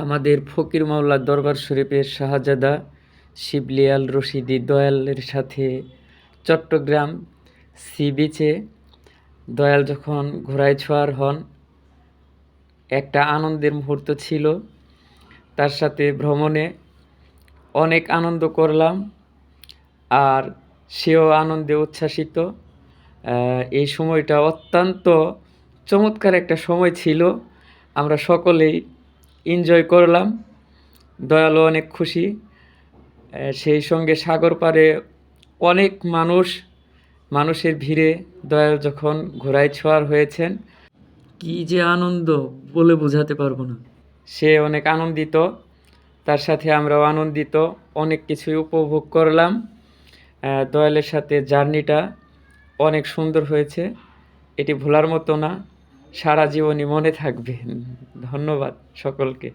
আমাদের ফকির মাওলার দরবার শরীফের শাহজাদা শিবলি আল রশিদি দয়ালের সাথে চট্টগ্রাম সি বিচে দয়াল যখন ঘোড়ায় ছোঁয়ার হন, একটা আনন্দের মুহূর্ত ছিল। তার সাথে ভ্রমণে অনেক আনন্দ করলাম, আর সেও আনন্দে উচ্ছ্বাসিত। এই সময়টা অত্যন্ত চমৎকার একটা সময় ছিল। আমরা সকলেই এনজয় করলাম। দয়ালও অনেক খুশি। সেই সঙ্গে সাগর পাড়ে অনেক মানুষের ভিড়ে দয়াল যখন ঘোড়ায় ছোঁয়ার হয়েছেন, কী যে আনন্দ বলে বোঝাতে পারবো না। সে অনেক আনন্দিত, তার সাথে আমরাও আনন্দিত, অনেক কিছুই উপভোগ করলাম। দয়ালের সাথে জার্নিটা অনেক সুন্দর হয়েছে, এটি ভোলার মতো না, সারা জীবনই মনে থাকবে। ধন্যবাদ সকলকে।